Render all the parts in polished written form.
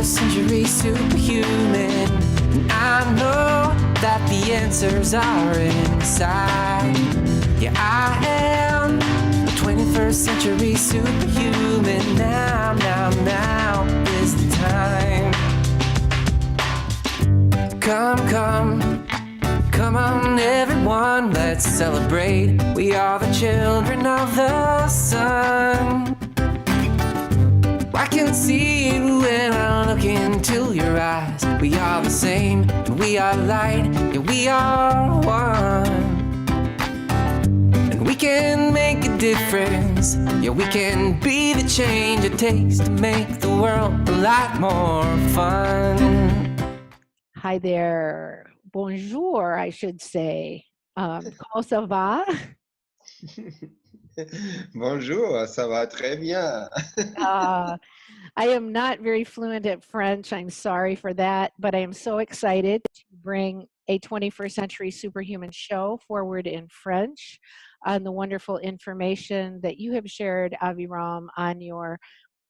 21st century superhuman. And I know that the answers are inside. Yeah, I am a 21st century superhuman. Now is the time. Come on everyone, let's celebrate. We are the children of the sun. I can see you when I look into your eyes. We are the same, and we are light, yeah, we are one. And we can make a difference, yeah, we can be the change it takes to make the world a lot more fun. Hi there. Bonjour, I should say. Comment ça va? Bonjour, ça va très bien. I am not very fluent at French. I'm sorry for that, but I am so excited to bring a 21st Century Superhuman show forward in French on the wonderful information that you have shared, Aviram, on your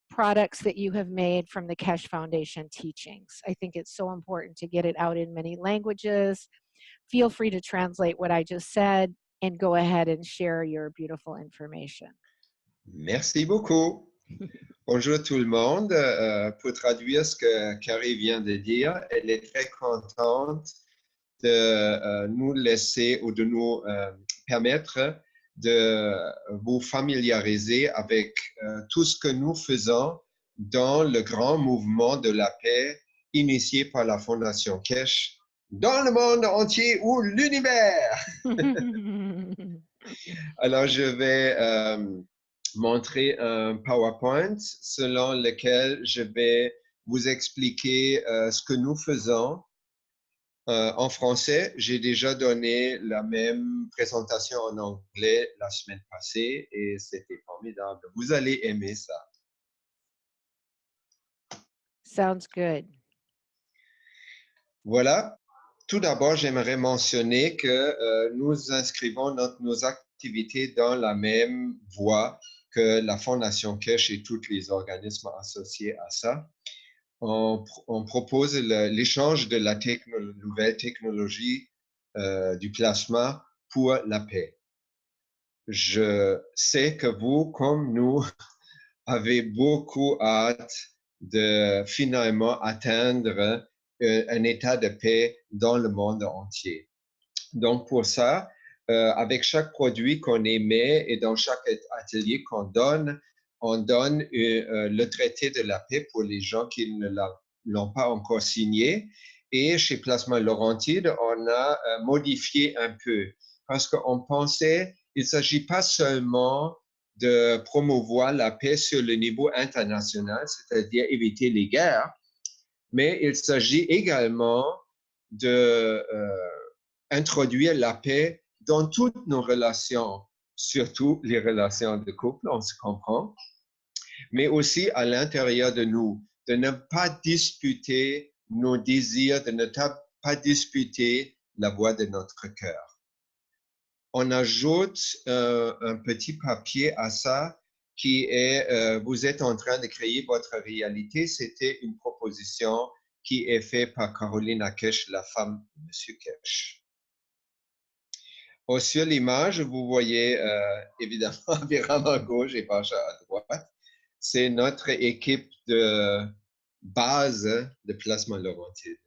products that you have made from the Keshe Foundation teachings. I think it's so important to get it out in many languages. Feel free to translate what I just said and go ahead and share your beautiful information. Merci beaucoup. Bonjour tout le monde. Pour traduire ce que Carrie vient de dire, elle est très contente de nous laisser ou de nous permettre de vous familiariser avec tout ce que nous faisons dans le grand mouvement de la paix initié par la Fondation Keshe dans le monde entier ou l'univers. Alors, je vais montrer un PowerPoint selon lequel je vais vous expliquer ce que nous faisons. En français, j'ai déjà donné la même présentation en anglais la semaine passée et c'était formidable. Vous allez aimer ça. Sounds good. Voilà. Tout d'abord, j'aimerais mentionner que nous inscrivons nos activités dans la même voie que la Fondation Keshe et tous les organismes associés à ça. On propose l'échange de la nouvelle technologie du plasma pour la paix. Je sais que vous, comme nous, avez beaucoup hâte de finalement atteindre un état de paix dans le monde entier. Donc, pour ça, avec chaque produit qu'on émet et dans chaque atelier qu'on donne, on donne le traité de la paix pour les gens qui ne l'ont pas encore signé. Et chez Plasma Laurentide, on a modifié un peu parce qu'on pensait qu'il ne s'agit pas seulement de promouvoir la paix sur le niveau international, c'est-à-dire éviter les guerres, mais il s'agit également d'introduire la paix dans toutes nos relations, surtout les relations de couple, on se comprend, mais aussi à l'intérieur de nous, de ne pas disputer nos désirs, de ne pas disputer la voix de notre cœur. On ajoute un petit papier à ça qui est vous êtes en train de créer votre réalité. C'était une proposition qui est faite par Carolina Keshe, la femme de M. Keshe. Sur l'image, vous voyez évidemment Aviram à gauche et Pasha à droite. C'est notre équipe de base de Plasma Laurentide.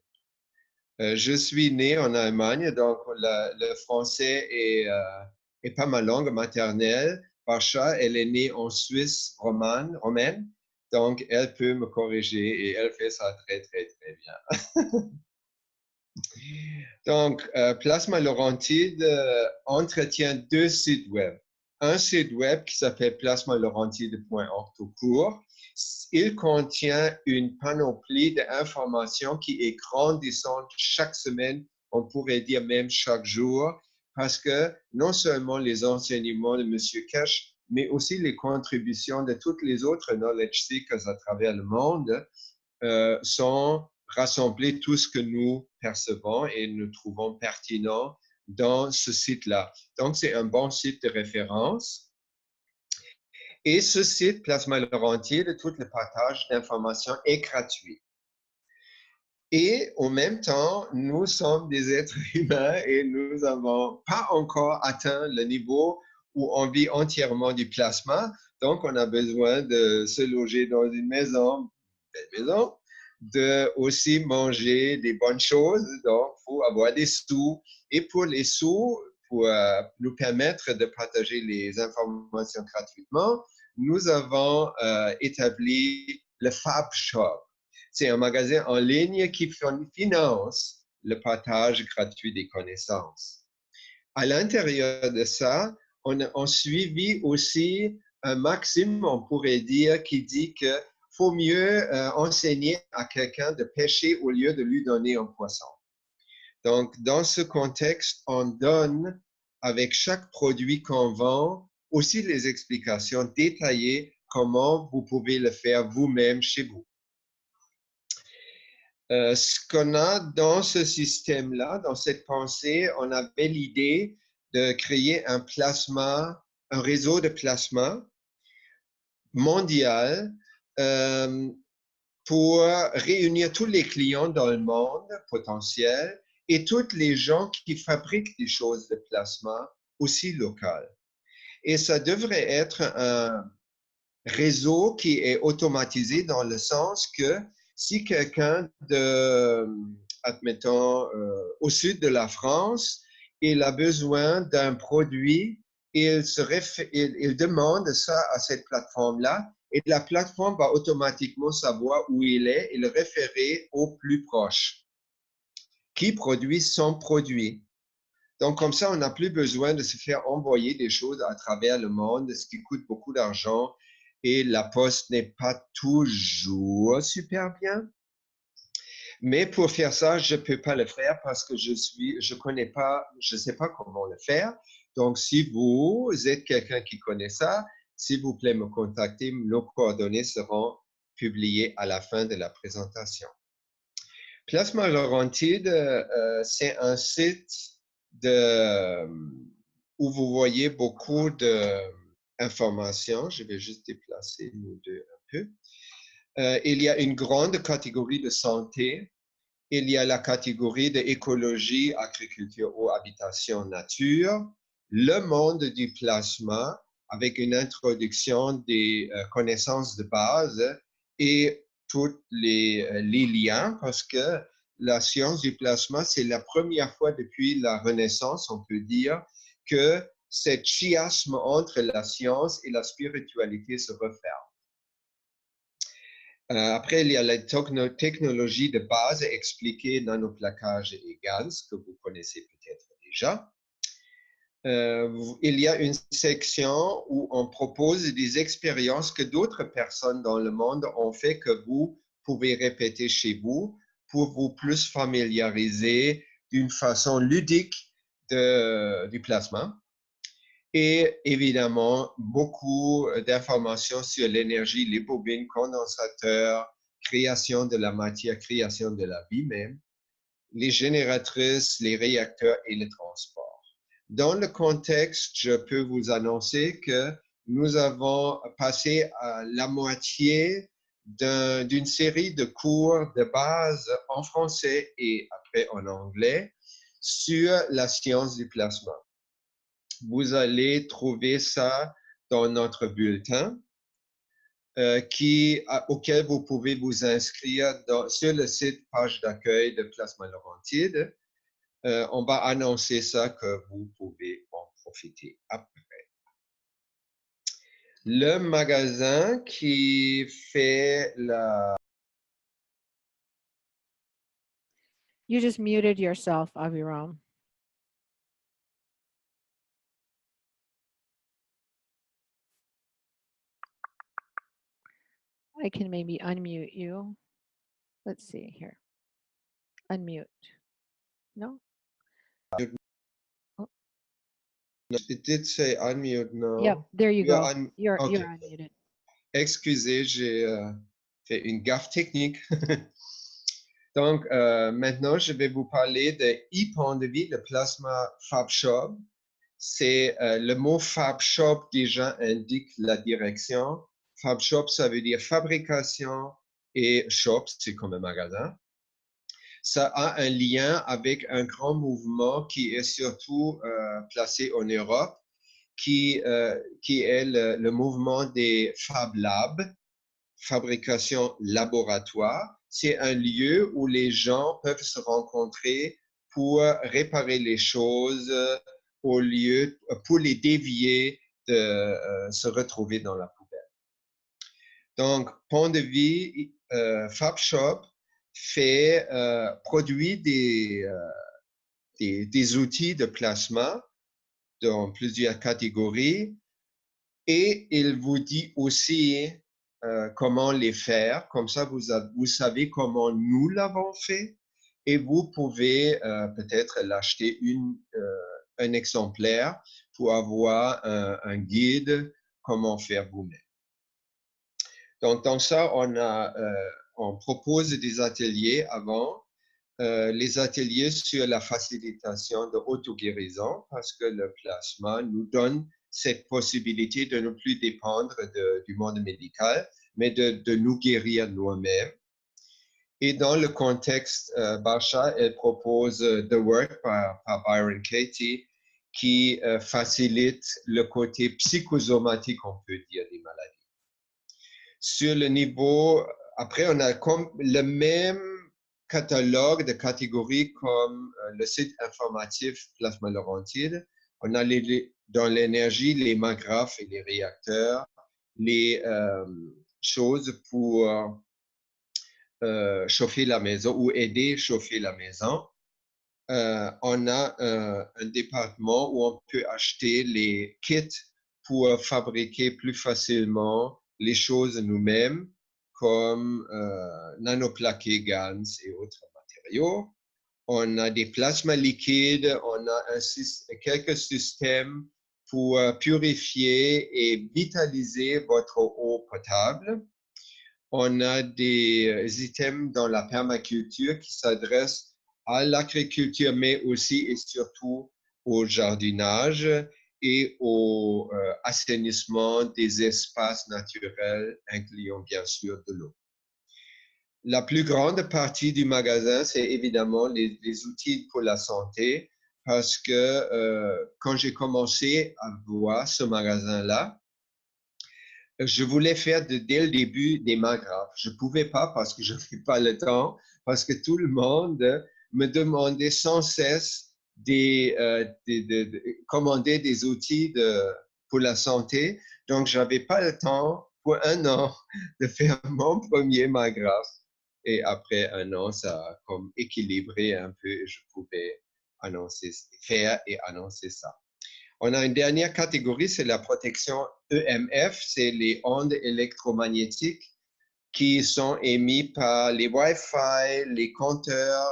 Je suis né en Allemagne, donc le français est pas ma langue maternelle. Pasha, elle est née en Suisse romaine, donc elle peut me corriger et elle fait ça très, très, très bien. Donc, Plasma Laurentide entretient deux sites web. Un site web qui s'appelle plasmalaurentide.org tout court. Il contient une panoplie d'informations qui est grandissante chaque semaine, on pourrait dire même chaque jour, parce que non seulement les enseignements de M. Keshe, mais aussi les contributions de toutes les autres knowledge seekers à travers le monde sont rassembler tout ce que nous percevons et nous trouvons pertinent dans ce site-là. Donc, c'est un bon site de référence. Et ce site, Plasma Laurentide, tout le partage d'informations est gratuit. Et en même temps, nous sommes des êtres humains et nous n'avons pas encore atteint le niveau où on vit entièrement du plasma. Donc, on a besoin de se loger dans une maison, belle maison, de aussi manger des bonnes choses. Donc, il faut avoir des sous. Et pour les sous, pour nous permettre de partager les informations gratuitement, nous avons établi le Fab Shop. C'est un magasin en ligne qui finance le partage gratuit des connaissances. À l'intérieur de ça, on suivi aussi un maxime, on pourrait dire, qui dit qu'il faut mieux enseigner à quelqu'un de pêcher au lieu de lui donner un poisson. Donc, dans ce contexte, on donne avec chaque produit qu'on vend aussi les explications détaillées comment vous pouvez le faire vous-même chez vous. Ce qu'on a dans ce système-là, dans cette pensée, on avait l'idée de créer un plasma, un réseau de plasma mondial pour réunir tous les clients dans le monde potentiel et tous les gens qui fabriquent des choses de plasma aussi locales. Et ça devrait être un réseau qui est automatisé dans le sens que si quelqu'un admettons, au sud de la France, il a besoin d'un produit, il demande ça à cette plateforme-là et la plateforme va automatiquement savoir où il est et le référer au plus proche qui produit son produit. Donc, comme ça, on n'a plus besoin de se faire envoyer des choses à travers le monde, ce qui coûte beaucoup d'argent et la poste n'est pas toujours super bien. Mais pour faire ça, je ne peux pas le faire parce que je connais pas, je ne sais pas comment le faire. Donc, si vous êtes quelqu'un qui connaît ça, s'il vous plaît, me contacter. Nos coordonnées seront publiées à la fin de la présentation. Plasma Laurentide, c'est un site où vous voyez beaucoup d'informations. Je vais juste déplacer nous deux un peu. Il y a une grande catégorie de santé. Il y a la catégorie de écologie, agriculture ou habitation nature. Le monde du plasma avec une introduction des connaissances de base et tous les liens parce que la science du plasma, c'est la première fois depuis la Renaissance, on peut dire, que cet chiasme entre la science et la spiritualité se referme. Après, il y a la technologie de base expliquée dans nos plaquages et GANS, que vous connaissez peut-être déjà. Il y a une section où on propose des expériences que d'autres personnes dans le monde ont fait que vous pouvez répéter chez vous pour vous plus familiariser d'une façon ludique du plasma. Et évidemment, beaucoup d'informations sur l'énergie, les bobines, condensateurs, création de la matière, création de la vie même, les génératrices, les réacteurs et le transport. Dans le contexte, je peux vous annoncer que nous avons passé à la moitié d'une série de cours de base en français et après en anglais sur la science du plasma. Vous allez trouver ça dans notre bulletin auquel vous pouvez vous inscrire sur le site page d'accueil de Plasma Laurentide. On va annoncer ça que vous pouvez en profiter après. Le magasin qui fait la... You just muted yourself, Aviram. I can maybe unmute you. Let's see here. Unmute. No? Oh. It did say unmute, no? Yep, there you go. You're okay. unmuted. Excusez, j'ai fait une gaffe technique. Donc, maintenant, je vais vous parler de e-Pondevie, le plasma Fab Shop. C'est le mot Fab Shop déjà indique la direction. Fab Shop, ça veut dire fabrication et shop, c'est comme un magasin. ça a un lien avec un grand mouvement qui est surtout placé en Europe, qui est le mouvement des Fab Labs, fabrication laboratoire. C'est un lieu où les gens peuvent se rencontrer pour réparer les choses au lieu, pour les dévier de se retrouver dans la poubelle. Donc, Pont de Vie, Fab Shop produit des outils de plasma dans plusieurs catégories et il vous dit aussi comment les faire. Comme ça, vous savez comment nous l'avons fait et vous pouvez peut-être l'acheter un exemplaire pour avoir un guide comment faire vous-même. Donc, dans ça, on propose des ateliers avant, les ateliers sur la facilitation de auto-guérison parce que le plasma nous donne cette possibilité de ne plus dépendre du monde médical, mais de nous guérir nous-mêmes. Et dans le contexte, Barsha, elle propose The Work par Byron Katie qui facilite le côté psychosomatique, on peut dire, des maladies. Sur le niveau, après, on a comme le même catalogue de catégories comme le site informatif Plasma Laurentide. On a dans l'énergie les magraphes et les réacteurs, les choses pour chauffer la maison ou aider à chauffer la maison. On a un département où on peut acheter les kits pour fabriquer plus facilement les choses nous-mêmes, comme nanoplaqué, GANS et autres matériaux. On a des plasmas liquides, on a quelques systèmes pour purifier et vitaliser votre eau potable. On a des items dans la permaculture qui s'adressent à l'agriculture, mais aussi et surtout au jardinage et au assainissement des espaces naturels, incluant bien sûr de l'eau. La plus grande partie du magasin, c'est évidemment les outils pour la santé, parce que quand j'ai commencé à voir ce magasin-là, je voulais faire dès le début des magraphes. Je ne pouvais pas parce que je n'avais pas le temps, parce que tout le monde me demandait sans cesse de commander des outils pour la santé. Donc, je n'avais pas le temps pour un an de faire mon premier magraphe. Et après un an, ça a comme équilibré un peu et je pouvais faire et annoncer ça. On a une dernière catégorie, c'est la protection EMF, c'est les ondes électromagnétiques qui sont émises par les Wi-Fi, les compteurs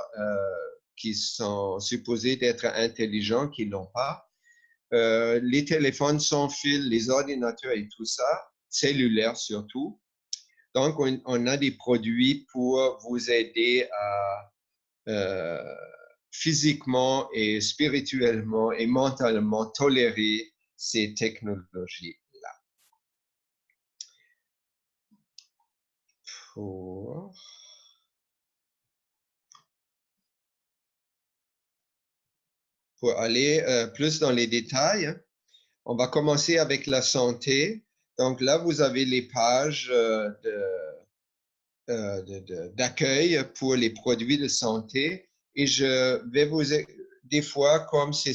qui sont supposés d'être intelligents, qui ne l'ont pas, les téléphones sans fil, les ordinateurs et tout ça, cellulaires surtout. Donc, on a des produits pour vous aider à physiquement et spirituellement et mentalement tolérer ces technologies-là. Pour aller plus dans les détails, on va commencer avec la santé. Donc là, vous avez les pages d'accueil pour les produits de santé. Et je vais des fois, comme ça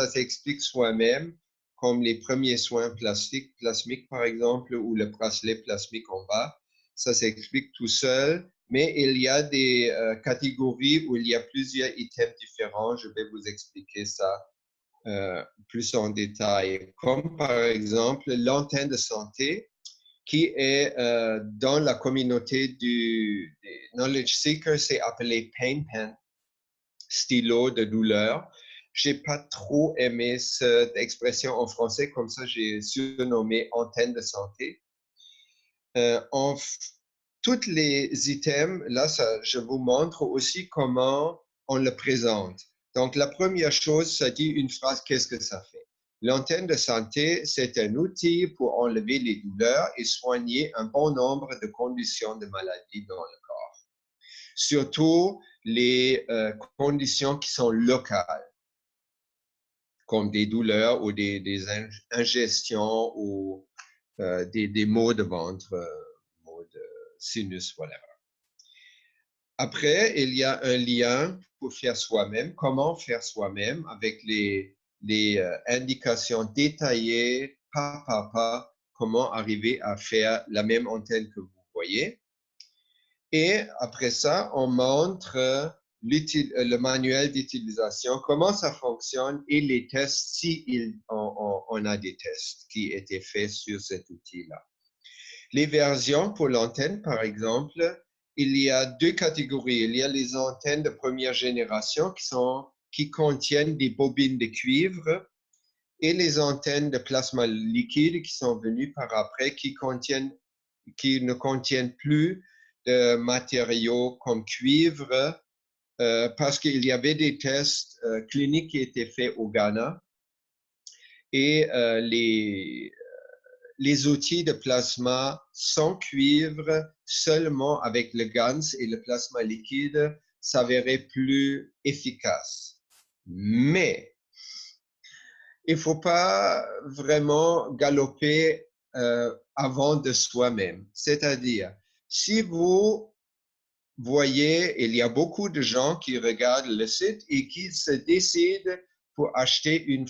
s'explique soi-même, comme les premiers soins plasmiques, par exemple, ou le bracelet plasmique en bas, ça s'explique tout seul. Mais il y a des catégories où il y a plusieurs items différents. Je vais vous expliquer ça plus en détail. Comme par exemple l'antenne de santé, qui est dans la communauté des Knowledge Seekers, c'est appelé Pain Pen, stylo de douleur. Je n'ai pas trop aimé cette expression en français, comme ça j'ai surnommé antenne de santé. Tous les items, là, je vous montre aussi comment on le présente. Donc, la première chose, ça dit une phrase, qu'est-ce que ça fait? L'antenne de santé, c'est un outil pour enlever les douleurs et soigner un bon nombre de conditions de maladie dans le corps. Surtout les conditions qui sont locales, comme des douleurs ou des ingestions ou des maux de ventre, maux de sinus, voilà. Après, il y a un lien pour faire soi-même, comment faire soi-même avec les indications détaillées, pas par pas, comment arriver à faire la même antenne que vous voyez. Et après ça, on montre le manuel d'utilisation, comment ça fonctionne et les tests si on a des tests qui étaient faits sur cet outil-là. Les versions pour l'antenne, par exemple, il y a deux catégories. Il y a les antennes de première génération qui contiennent des bobines de cuivre et les antennes de plasma liquide qui sont venues par après qui ne contiennent plus de matériaux comme cuivre parce qu'il y avait des tests cliniques qui étaient faits au Ghana et les outils de plasma sans cuivre, seulement avec le GANS et le plasma liquide, s'avéraient plus efficaces. Mais il ne faut pas vraiment galoper avant de soi-même. C'est-à-dire, si vous voyez, il y a beaucoup de gens qui regardent le site et qui se décident pour acheter une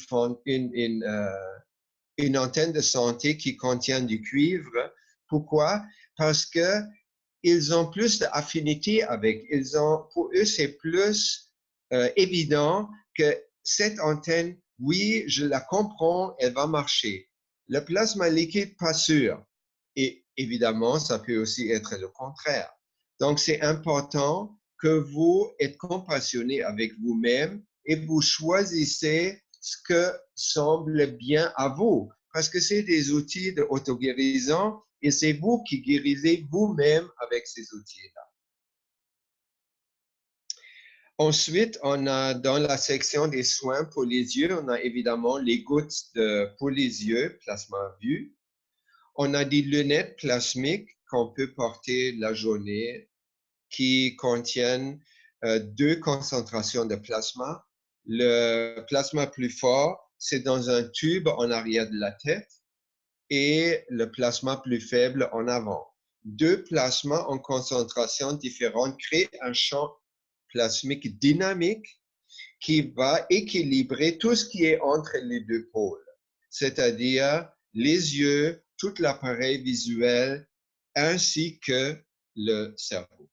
antenne de santé qui contient du cuivre. Pourquoi? Parce qu'ils ont plus d'affinité avec. Pour eux, c'est plus évident que cette antenne, oui, je la comprends, elle va marcher. Le plasma liquide, pas sûr. Et évidemment, ça peut aussi être le contraire. Donc, c'est important que vous êtes compassionné avec vous-même et vous choisissez ce que semble bien à vous. Parce que c'est des outils d'auto-guérison et c'est vous qui guérissez vous-même avec ces outils-là. Ensuite, on a dans la section des soins pour les yeux, on a évidemment les gouttes pour les yeux, plasma vue. On a des lunettes plasmiques qu'on peut porter la journée qui contiennent deux concentrations de plasma. Le plasma plus fort, c'est dans un tube en arrière de la tête et le plasma plus faible en avant. Deux plasmas en concentration différente créent un champ plasmique dynamique qui va équilibrer tout ce qui est entre les deux pôles, c'est-à-dire les yeux, tout l'appareil visuel ainsi que le cerveau.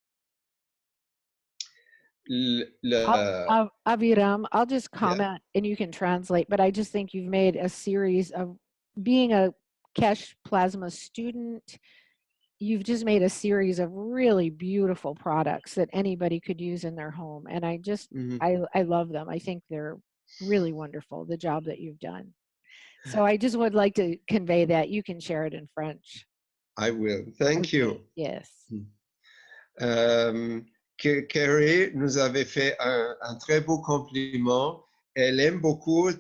Aviram, I'll just Yeah. comment and you can translate, but I just think you've made a series of, being a Kesh Plasma student, you've just made a series of really beautiful products that anybody could use in their home. And I just, I love them. I think they're really wonderful, the job that you've done. So I just would like to convey that. You can share it in French. I will. Thank you. Yes. Carrie nous avait fait un très beau compliment. Elle aime beaucoup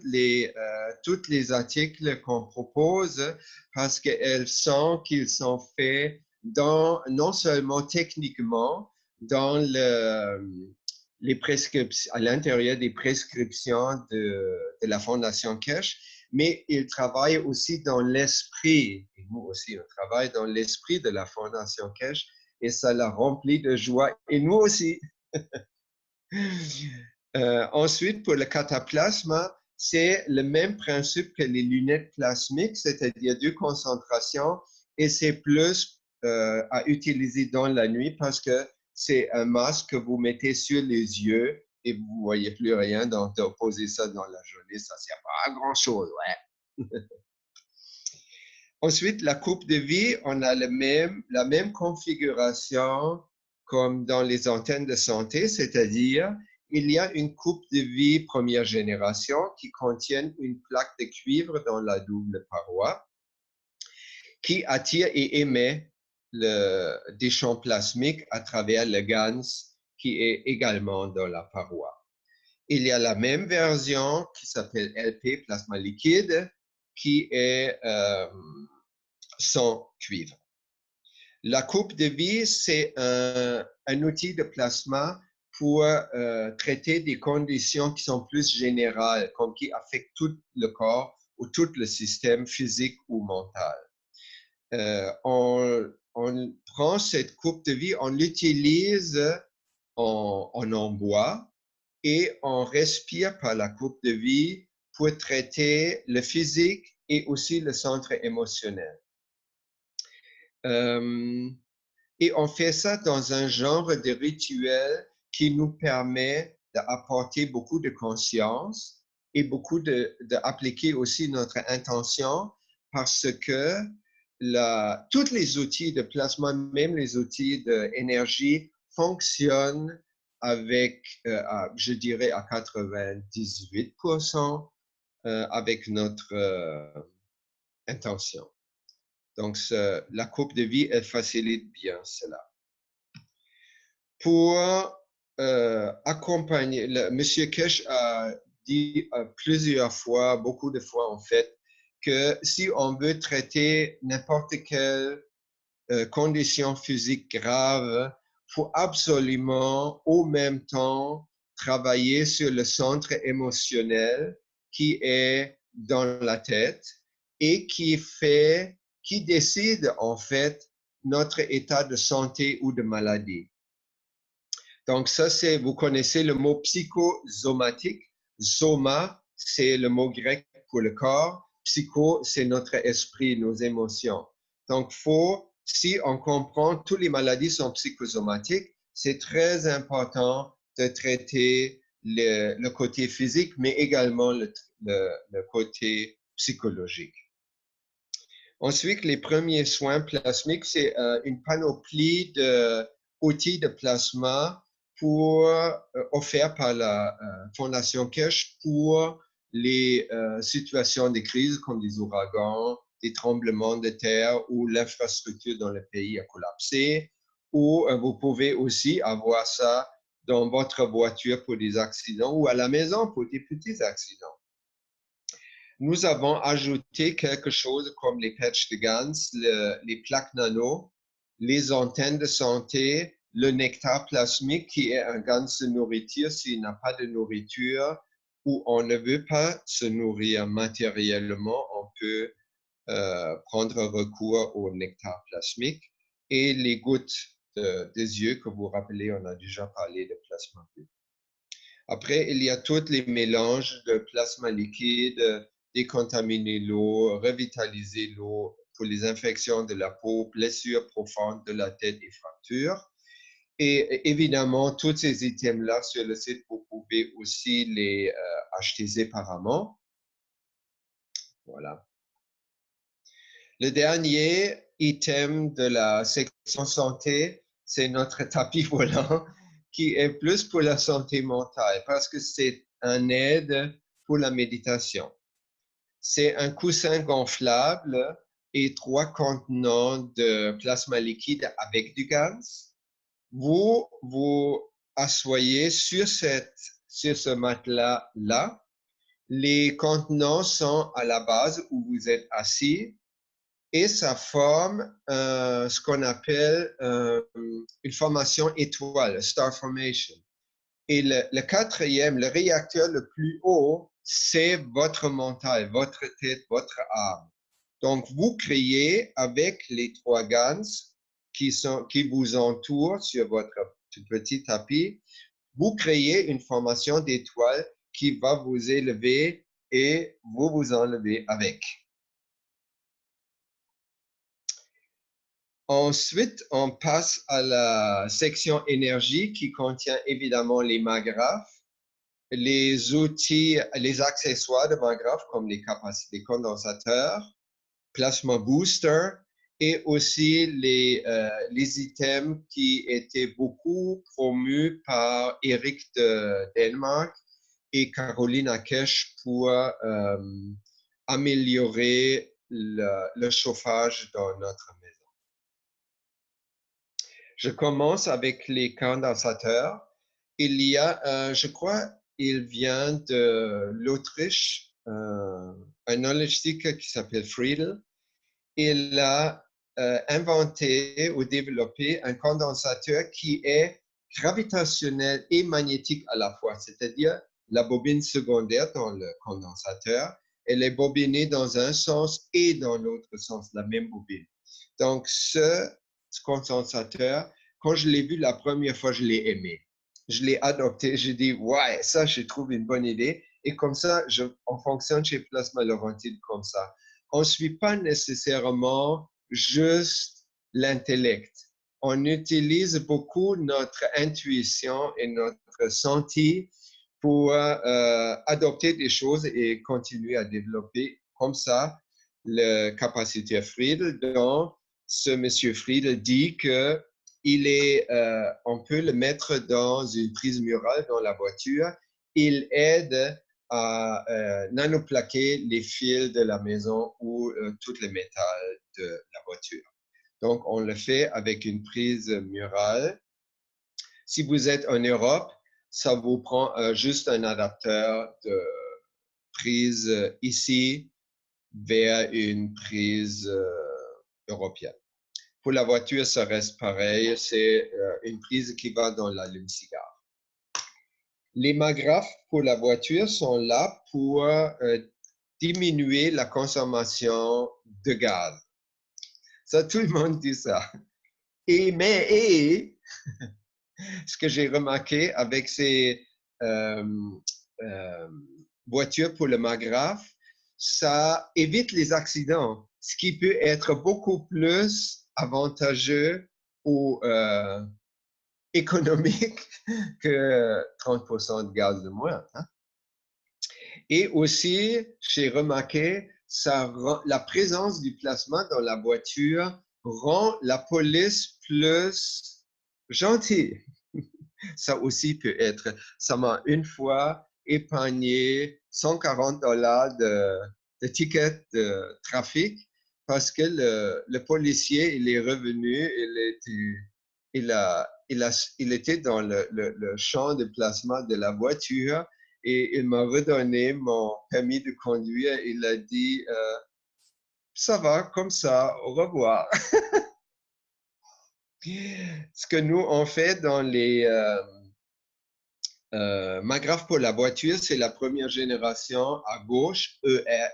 tous les articles qu'on propose parce qu'elle sent qu'ils sont faits non seulement techniquement, dans les prescriptions, à l'intérieur des prescriptions de la Fondation Kesh, mais ils travaillent aussi dans l'esprit, et nous aussi, on travaille dans l'esprit de la Fondation Kesh, et ça la remplit de joie, et nous aussi. Ensuite, pour le cataplasma, c'est le même principe que les lunettes plasmiques, c'est-à-dire deux concentrations, et c'est plus à utiliser dans la nuit parce que c'est un masque que vous mettez sur les yeux et vous ne voyez plus rien, donc de poser ça dans la journée, ça ne sert pas à grand-chose, ouais. Ensuite, la coupe de vie, on a la même configuration comme dans les antennes de santé, c'est-à-dire il y a une coupe de vie première génération qui contient une plaque de cuivre dans la double paroi qui attire et émet des champs plasmiques à travers le GANS qui est également dans la paroi. Il y a la même version qui s'appelle LP, plasma liquide, qui est sans cuivre. La coupe de vie, c'est un outil de plasma pour traiter des conditions qui sont plus générales, comme qui affectent tout le corps ou tout le système physique ou mental. On prend cette coupe de vie, on l'utilise en bois et on respire par la coupe de vie pour traiter le physique et aussi le centre émotionnel. Et on fait ça dans un genre de rituel qui nous permet d'apporter beaucoup de conscience et beaucoup d'appliquer aussi notre intention parce que tous les outils de placement, même les outils d'énergie, fonctionnent avec, je dirais, à 98% avec notre intention. Donc, la coupe de vie, elle facilite bien cela. Pour accompagner, M. Kesh a dit plusieurs fois, beaucoup de fois en fait, que si on veut traiter n'importe quelle condition physique grave, il faut absolument au même temps travailler sur le centre émotionnel qui est dans la tête et qui décide en fait notre état de santé ou de maladie. Donc ça, vous connaissez le mot psychosomatique. Soma, c'est le mot grec pour le corps. Psycho, c'est notre esprit, nos émotions. Donc, si on comprend que toutes les maladies sont psychosomatiques, c'est très important de traiter le côté physique, mais également le côté psychologique. Ensuite, les premiers soins plasmiques, c'est une panoplie d'outils de plasma offert par la Fondation Kesh pour les situations de crise comme des ouragans, des tremblements de terre où l'infrastructure dans le pays a collapsé, ou vous pouvez aussi avoir ça dans votre voiture pour des accidents ou à la maison pour des petits accidents. Nous avons ajouté quelque chose comme les patchs de Gans, les plaques nano, les antennes de santé, le nectar plasmique qui est un gans de nourriture s'il n'a pas de nourriture ou on ne veut pas se nourrir matériellement, on peut prendre recours au nectar plasmique et les gouttes des yeux que vous rappelez, on a déjà parlé de plasma. Après, il y a tous les mélanges de plasma liquide, décontaminer l'eau, revitaliser l'eau pour les infections de la peau, blessures profondes de la tête et fractures. Et évidemment, tous ces items-là sur le site, vous pouvez aussi les acheter séparément. Voilà. Le dernier item de la section santé, c'est notre tapis volant qui est plus pour la santé mentale parce que c'est un aide pour la méditation. C'est un coussin gonflable et 3 contenants de plasma liquide avec du gaz. Vous vous asseyez sur ce matelas-là. Les contenants sont à la base où vous êtes assis et ça forme ce qu'on appelle une formation étoile, star formation. Et le quatrième, le réacteur le plus haut, c'est votre mental, votre tête, votre âme. Donc, vous créez avec les 3 gans qui vous entourent sur votre petit tapis, vous créez une formation d'étoile qui va vous élever et vous vous enlevez avec. Ensuite, on passe à la section énergie qui contient évidemment les magraphes, les outils, les accessoires de magraphes comme les condensateurs, plasma booster et aussi les items qui étaient beaucoup promus par Eric de Danemark et Carolina Kesh pour améliorer le chauffage dans notre maison. Je commence avec les condensateurs. Il y a, je crois, il vient de l'Autriche, un knowledge seeker qui s'appelle Friedel. Il a inventé ou développé un condensateur qui est gravitationnelle et magnétique à la fois, c'est-à-dire la bobine secondaire dans le condensateur, elle est bobinée dans un sens et dans l'autre sens, la même bobine. Donc, ce condensateur, quand je l'ai vu la première fois, je l'ai aimé. Je l'ai adopté, j'ai dit, ouais, ça, je trouve une bonne idée. Et comme ça, on fonctionne chez Plasma Laurentide comme ça. On ne suit pas nécessairement juste l'intellect. On utilise beaucoup notre intuition et notre senti pour adopter des choses et continuer à développer comme ça le capaciteur Friedel, dont ce monsieur Friedel dit que on peut le mettre dans une prise murale dans la voiture. Il aide à nanoplaquer les fils de la maison ou tous les métals de la voiture. Donc, on le fait avec une prise murale. Si vous êtes en Europe, ça vous prend juste un adapteur de prise ici vers une prise européenne. Pour la voiture, ça reste pareil. C'est une prise qui va dans l'allume-cigare. Les magraphes pour la voiture sont là pour diminuer la consommation de gaz. Ça, tout le monde dit ça. Mais ce que j'ai remarqué avec ces voitures pour le magraphe, ça évite les accidents, ce qui peut être beaucoup plus avantageux ou économique que 30% de gaz de moins. Hein? Et aussi, j'ai remarqué, la présence du plasma dans la voiture rend la police plus gentille. Ça aussi peut être. Ça m'a une fois épargné $140 de ticket de trafic parce que le policier, il est revenu, il était dans le champ de plasma de la voiture et il m'a redonné mon permis de conduire. Il a dit, ça va comme ça, au revoir. Ce que nous, on fait dans les magraphes pour la voiture, c'est la première génération à gauche,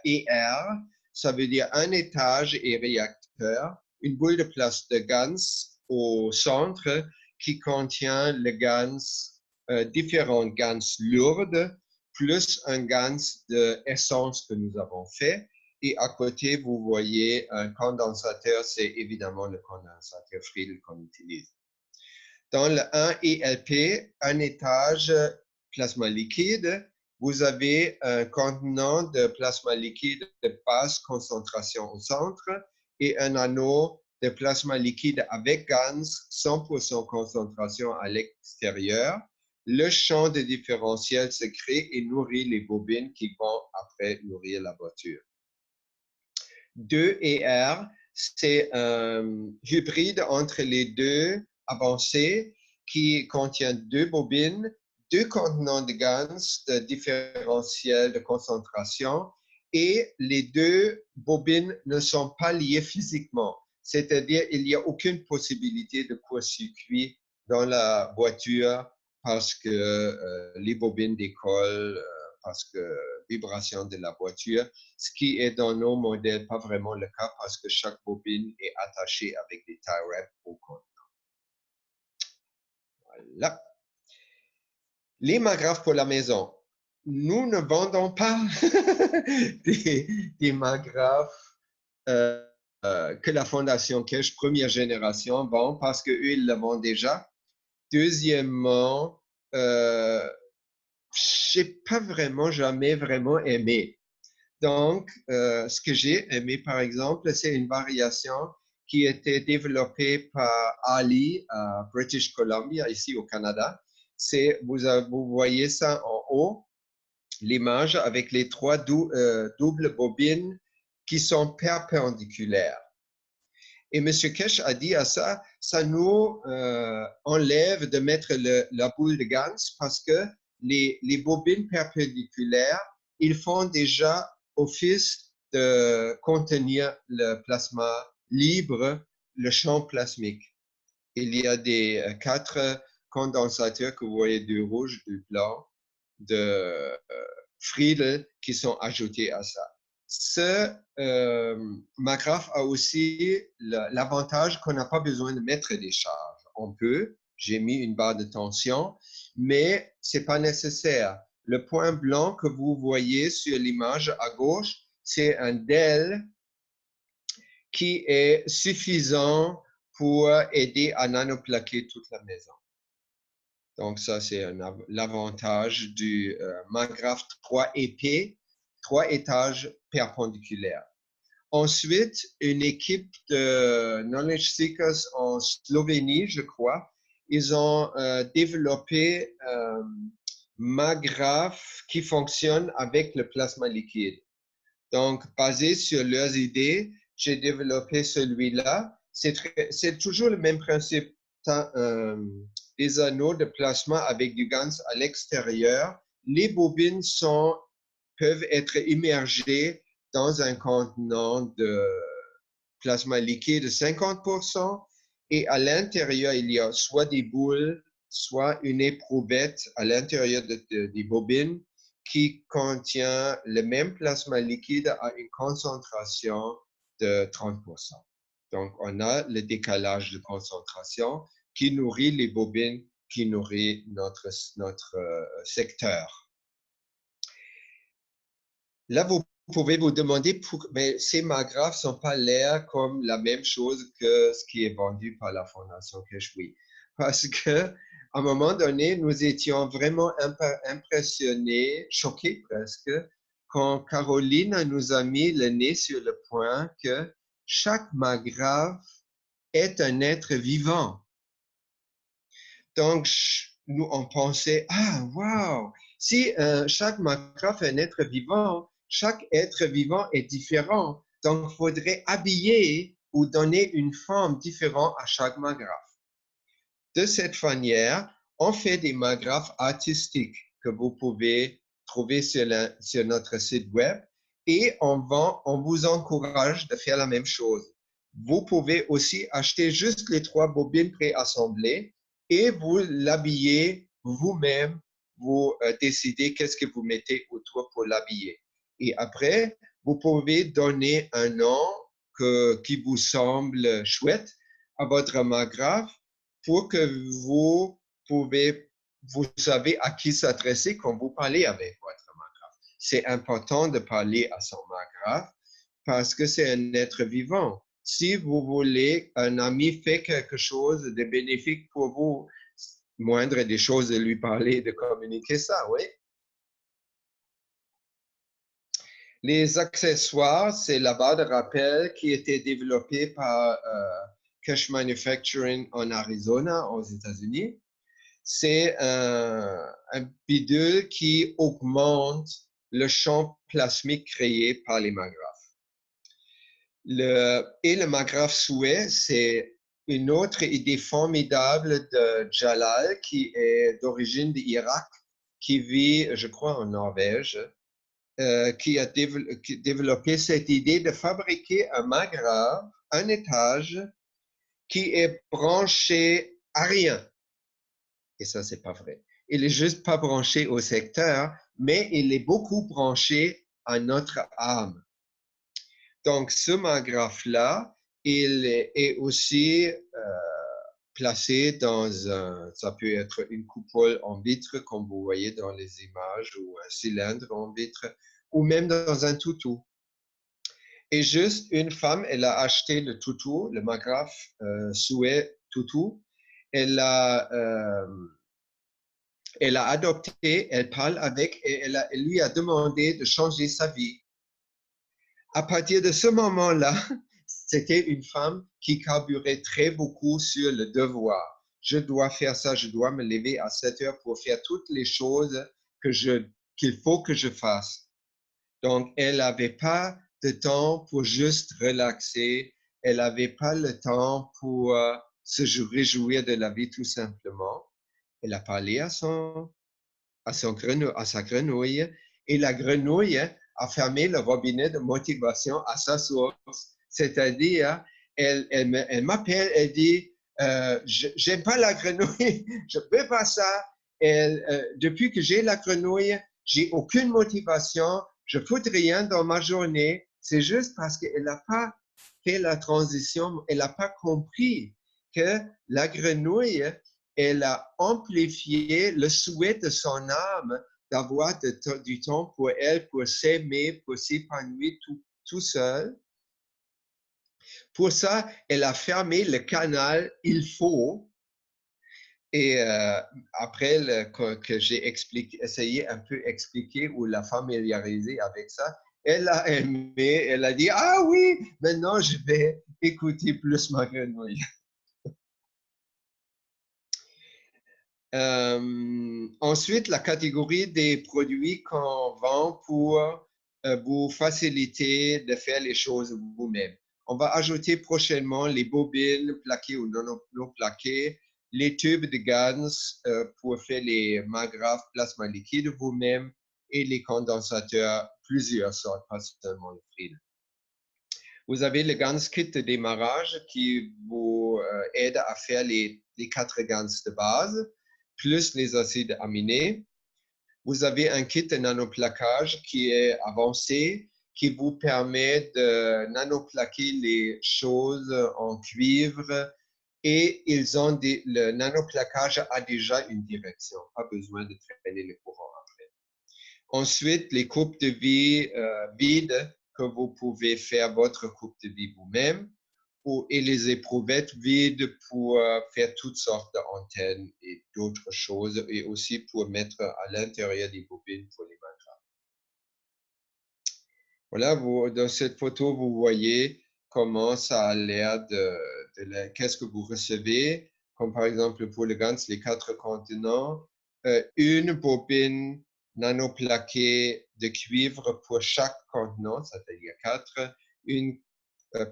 ER. Ça veut dire un étage et réacteur, une boule de place de GaNs au centre qui contient le GaNs, différentes GaNs lourdes, plus un GaNs d'essence que nous avons fait. Et à côté, vous voyez un condensateur, c'est évidemment le condensateur Friedel qu'on utilise. Dans le 1ELP, un étage plasma liquide, vous avez un contenant de plasma liquide de basse concentration au centre et un anneau de plasma liquide avec GaNs, 100% concentration à l'extérieur. Le champ de différentiel se crée et nourrit les bobines qui vont après nourrir la voiture. 2ER, c'est un hybride entre les deux avancés qui contient deux bobines, deux contenants de GaNs de différentiel de concentration et les deux bobines ne sont pas liées physiquement. C'est-à-dire il n'y a aucune possibilité de court-circuit dans la voiture parce que les bobines décollent, parce que vibration de la voiture, ce qui est dans nos modèles pas vraiment le cas parce que chaque bobine est attachée avec des tie wraps au contenant. Voilà. Les magraphes pour la maison. Nous ne vendons pas des magraphes que la Fondation Keshe première génération vend parce qu'eux, ils le vendent déjà. Deuxièmement, j'ai pas jamais vraiment aimé. Donc, ce que j'ai aimé, par exemple, c'est une variation qui a été développée par Ali à British Columbia, ici au Canada. Vous voyez ça en haut, l'image avec les trois doubles bobines qui sont perpendiculaires. Et M. Keshe a dit à ça, ça nous enlève de mettre la boule de GaNs parce que les bobines perpendiculaires, ils font déjà office de contenir le plasma libre, le champ plasmique. Il y a des 4 condensateurs que vous voyez du rouge, du blanc, de Friedel qui sont ajoutés à ça. Ce magrafe a aussi l'avantage qu'on n'a pas besoin de mettre des charges. On peut, j'ai mis une barre de tension, mais ce n'est pas nécessaire. Le point blanc que vous voyez sur l'image à gauche, c'est un DEL qui est suffisant pour aider à nanoplaquer toute la maison. Donc ça, c'est l'avantage du magrafe 3EP, 3 étages perpendiculaires. Ensuite, une équipe de Knowledge Seekers en Slovénie, je crois, ils ont développé magrafe qui fonctionne avec le plasma liquide. Donc, basé sur leurs idées, j'ai développé celui-là. C'est toujours le même principe. Des anneaux de plasma avec du GANS à l'extérieur. Les bobines peuvent être immergées dans un contenant de plasma liquide de 50% et à l'intérieur, il y a soit des boules, soit une éprouvette à l'intérieur des bobines qui contient le même plasma liquide à une concentration de 30%. Donc, on a le décalage de concentration qui nourrit les bobines, qui nourrit notre secteur. Là, vous pouvez vous demander, mais ces magrafes ne sont pas l'air comme la même chose que ce qui est vendu par la Fondation Keshe. Oui, parce qu'à un moment donné, nous étions vraiment impressionnés, choqués presque, quand Caroline nous a mis le nez sur le point que chaque magrafe est un être vivant. Donc, nous, on pensait, ah, wow, si chaque magrafe est un être vivant, chaque être vivant est différent. Donc, il faudrait habiller ou donner une forme différente à chaque magrafe. De cette manière, on fait des magrafes artistiques que vous pouvez trouver sur notre site web et on vous encourage de faire la même chose. Vous pouvez aussi acheter juste les 3 bobines préassemblées et vous l'habillez vous-même, vous décidez qu'est-ce que vous mettez autour pour l'habiller. Et après, vous pouvez donner un nom qui vous semble chouette à votre magrafe pour que vous savez à qui s'adresser quand vous parlez avec votre magrafe. C'est important de parler à son magrafe parce que c'est un être vivant. Si vous voulez, un ami fait quelque chose de bénéfique pour vous, moindre des choses de lui parler, de communiquer ça, oui. Les accessoires, c'est la barre de rappel qui a été développée par Keshe Manufacturing en Arizona, aux États-Unis. C'est un bidule qui augmente le champ plasmique créé par les magrafes. Le magrafe souhait, c'est une autre idée formidable de Jalal, qui est d'origine d'Irak, qui vit, je crois, en Norvège, qui a développé cette idée de fabriquer un magrafe, un étage, qui est branché à rien. Et ça, c'est pas vrai. Il est juste pas branché au secteur, mais il est beaucoup branché à notre âme. Donc, ce magrafe-là, il est aussi placé dans ça peut être une coupole en vitre, comme vous voyez dans les images, ou un cylindre en vitre, ou même dans un toutou. Et juste une femme, elle a acheté le toutou, le magrafe souhait toutou. Elle l'a adopté, elle parle avec, et elle lui a demandé de changer sa vie. À partir de ce moment-là, c'était une femme qui carburait très beaucoup sur le devoir. Je dois faire ça, je dois me lever à 7 heures pour faire toutes les choses qu'il faut que je fasse. Donc, elle n'avait pas de temps pour juste relaxer. Elle n'avait pas le temps pour se réjouir de la vie tout simplement. Elle a parlé à sa grenouille et la grenouille a fermé le robinet de motivation à sa source. C'est-à-dire, elle m'appelle, elle dit, j'aime pas la grenouille, je veux pas ça. Depuis que j'ai la grenouille, j'ai aucune motivation, je fous rien dans ma journée. C'est juste parce qu'elle n'a pas fait la transition, elle n'a pas compris que la grenouille, elle a amplifié le souhait de son âme d'avoir du temps pour elle, pour s'aimer, pour s'épanouir tout seul. Pour ça, elle a fermé le canal il faut. Et après que j'ai essayé un peu expliquer ou la familiariser avec ça, elle a aimé, elle a dit, ah oui, maintenant je vais écouter plus ma grenouille. Ensuite, la catégorie des produits qu'on vend pour vous faciliter de faire les choses vous-même. On va ajouter prochainement les bobines plaquées ou non plaquées, les tubes de GANS pour faire les magraphes plasma liquide vous-même et les condensateurs, plusieurs sortes, pas seulement le fil. Vous avez le GANS kit de démarrage qui vous aide à faire les 4 GANS de base, plus les acides aminés. Vous avez un kit de nanoplaquage qui est avancé, qui vous permet de nanoplaquer les choses en cuivre et le nanoplaquage a déjà une direction, pas besoin de traîner le courant après. Ensuite, les coupes de vie vides que vous pouvez faire votre coupe de vie vous-même et les éprouvettes vides pour faire toutes sortes d'antennes et d'autres choses et aussi pour mettre à l'intérieur des bobines pour les magraphes. Voilà, dans cette photo, vous voyez comment ça a l'air qu'est-ce que vous recevez, comme par exemple pour le GANS, les 4 contenants, une bobine nanoplaquée de cuivre pour chaque contenant, c'est-à-dire 4, une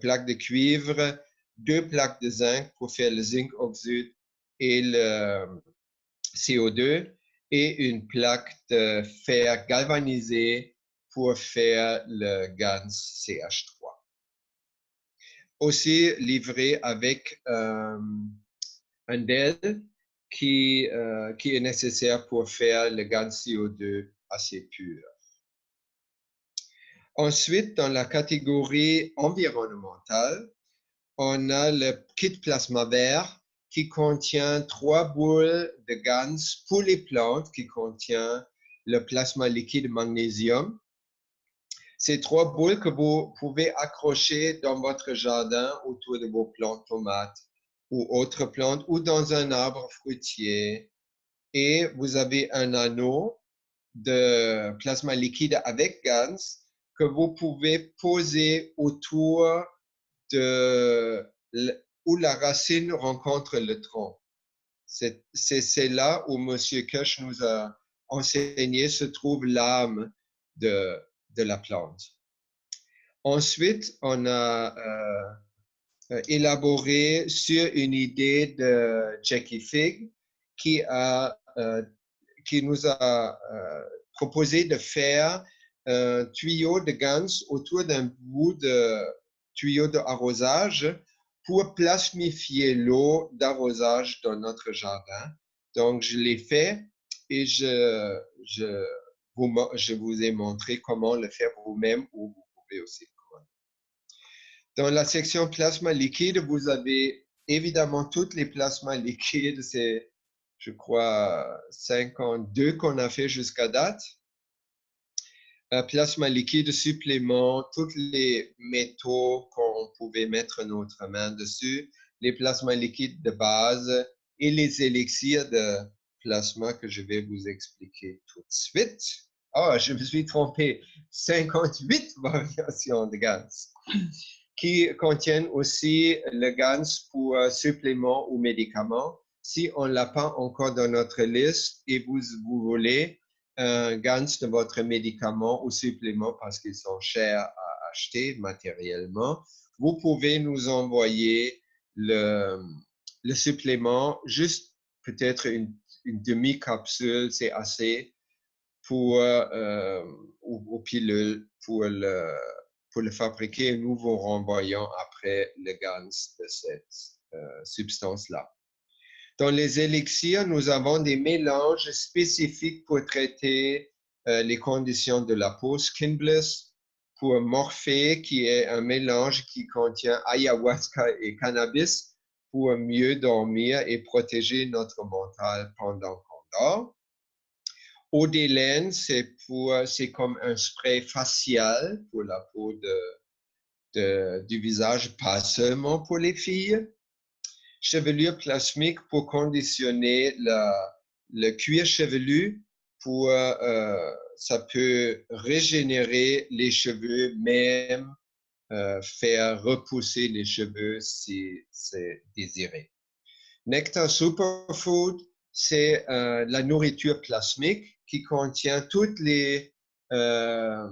plaque de cuivre, 2 plaques de zinc pour faire le zinc oxyde et le CO2 et une plaque de fer galvanisé pour faire le GANS CH3. Aussi livré avec un DEL qui est nécessaire pour faire le GANS CO2 assez pur. Ensuite, dans la catégorie environnementale, on a le kit plasma vert qui contient 3 boules de GANS pour les plantes qui contient le plasma liquide magnésium. Ces 3 boules que vous pouvez accrocher dans votre jardin autour de vos plantes tomates ou autres plantes ou dans un arbre fruitier. Et vous avez un anneau de plasma liquide avec GANS que vous pouvez poser autour où la racine rencontre le tronc. C'est là où M. Kirsch nous a enseigné se trouve l'âme de la plante. Ensuite, on a élaboré sur une idée de Jackie Fig qui nous a proposé de faire un tuyau de GANS autour d'un bout de tuyau d'arrosage pour plasmifier l'eau d'arrosage dans notre jardin. Donc, je l'ai fait et je vous ai montré comment le faire vous-même ou vous pouvez aussi le commander. Dans la section plasma liquide, vous avez évidemment toutes les plasmas liquides. C'est, je crois, 52 qu'on a fait jusqu'à date. Plasma liquide, supplément, tous les métaux qu'on pouvait mettre notre main dessus, les plasmas liquides de base et les élixirs de plasma que je vais vous expliquer tout de suite. Oh, je me suis trompé, 58 variations de GANS qui contiennent aussi le GANS pour supplément ou médicament. Si on ne l'a pas encore dans notre liste et vous voulez un GANS de votre médicament ou supplément parce qu'ils sont chers à acheter matériellement, vous pouvez nous envoyer le supplément, juste peut-être une demi-capsule, c'est assez, ou pilule pour le fabriquer. Nous vous renvoyons après le GANS de cette substances-là. Dans les élixirs, nous avons des mélanges spécifiques pour traiter les conditions de la peau. Skinbliss pour Morphée, qui est un mélange qui contient ayahuasca et cannabis pour mieux dormir et protéger notre mental pendant qu'on dort. Eau d'Hélène, c'est comme un spray facial pour la peau du visage, pas seulement pour les filles. Chevelure plasmique pour conditionner le cuir chevelu, ça peut régénérer les cheveux, même faire repousser les cheveux si c'est désiré. Nectar Superfood, c'est la nourriture plasmique qui contient toutes les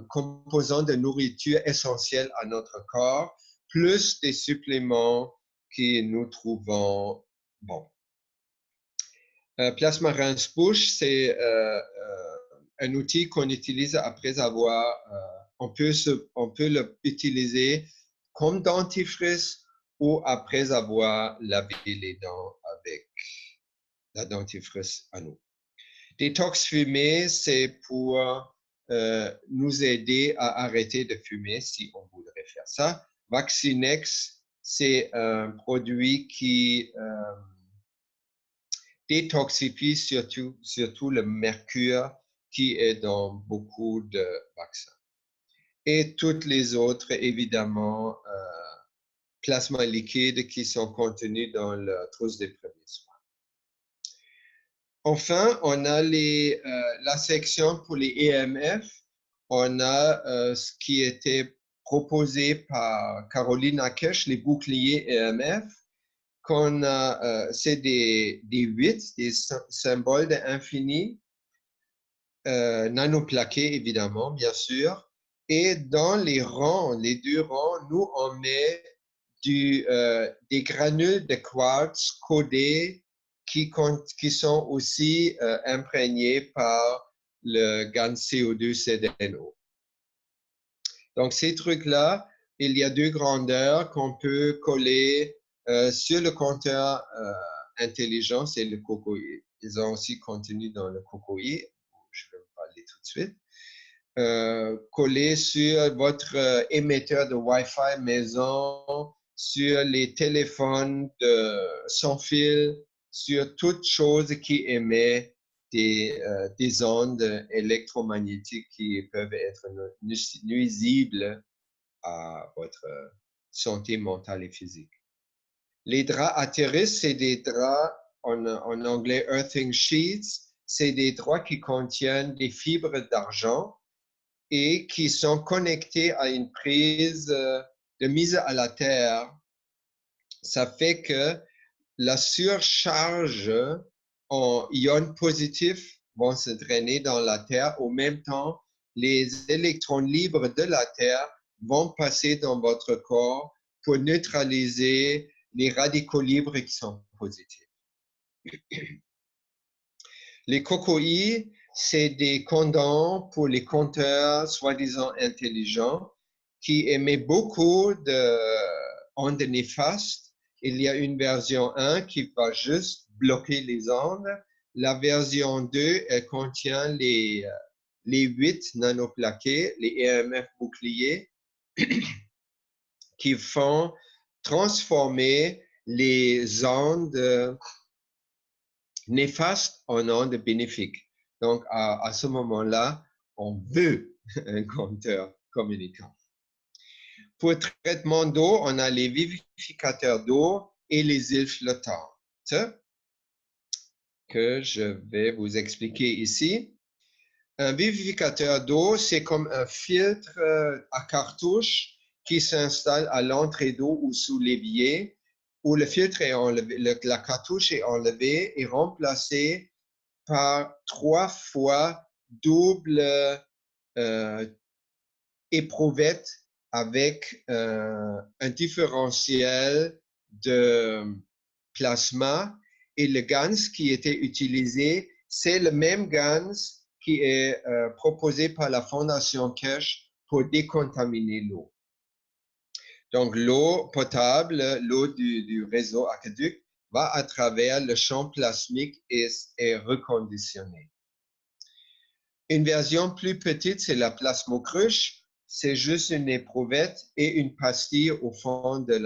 composants de nourriture essentiels à notre corps, plus des suppléments que nous trouvons bons. Plasma rince-bouche, c'est un outil qu'on utilise après avoir, on peut l'utiliser comme dentifrice ou après avoir lavé les dents avec la dentifrice à nous. Détox fumée, c'est pour nous aider à arrêter de fumer si on voudrait faire ça. Vaccinex, c'est un produit qui détoxifie surtout le mercure qui est dans beaucoup de vaccins. Et toutes les autres, évidemment, plasma liquide qui sont contenus dans la trousse des premiers soins. Enfin, on a la section pour les EMF. On a ce qui était proposé par Caroline Akesh, les boucliers EMF. C'est des 8, des symboles de l'infini, nanoplaqués évidemment, bien sûr. Et dans les rangs, les 2 rangs, nous on met des granules de quartz codés qui sont aussi imprégnés par le gaz CO2 CDNO. Donc ces trucs-là, il y a 2 grandeurs qu'on peut coller sur le compteur intelligent, c'est le cocoï. Ils ont aussi contenu dans le cocoï, je vais vous parler tout de suite. Coller sur votre émetteur de Wi-Fi maison, sur les téléphones sans fil, sur toute chose qui émet des ondes électromagnétiques qui peuvent être nuisibles à votre santé mentale et physique. Les draps atterrisses, c'est des draps, en anglais earthing sheets, c'est des draps qui contiennent des fibres d'argent et qui sont connectés à une prise de mise à la terre. Ça fait que la surcharge en ions positifs vont se drainer dans la terre. Au même temps, les électrons libres de la terre vont passer dans votre corps pour neutraliser les radicaux libres qui sont positifs. Les cocoïs, c'est des condons pour les compteurs soi-disant intelligents qui émettent beaucoup d'ondes néfastes. Il y a une version 1 qui va juste bloquer les ondes. La version 2, elle contient les 8 nanoplaqués, les EMF boucliers, qui font transformer les ondes néfastes en ondes bénéfiques. Donc, à ce moment-là, on veut un compteur communicant. Pour traitement d'eau, on a les vivificateurs d'eau et les îles flottantes que je vais vous expliquer ici. Un vivificateur d'eau, c'est comme un filtre à cartouche qui s'installe à l'entrée d'eau ou sous l'évier, où le filtre est enlevé, la cartouche est enlevée et remplacée par 3 fois double éprouvette avec un différentiel de plasma. Et le gaz qui était utilisé, c'est le même gaz qui est proposé par la Fondation Keshe pour décontaminer l'eau. Donc, l'eau potable, l'eau du réseau aqueduc, va à travers le champ plasmique et est reconditionnée. Une version plus petite, c'est la plasmocruche. C'est juste une éprouvette et une pastille au fond de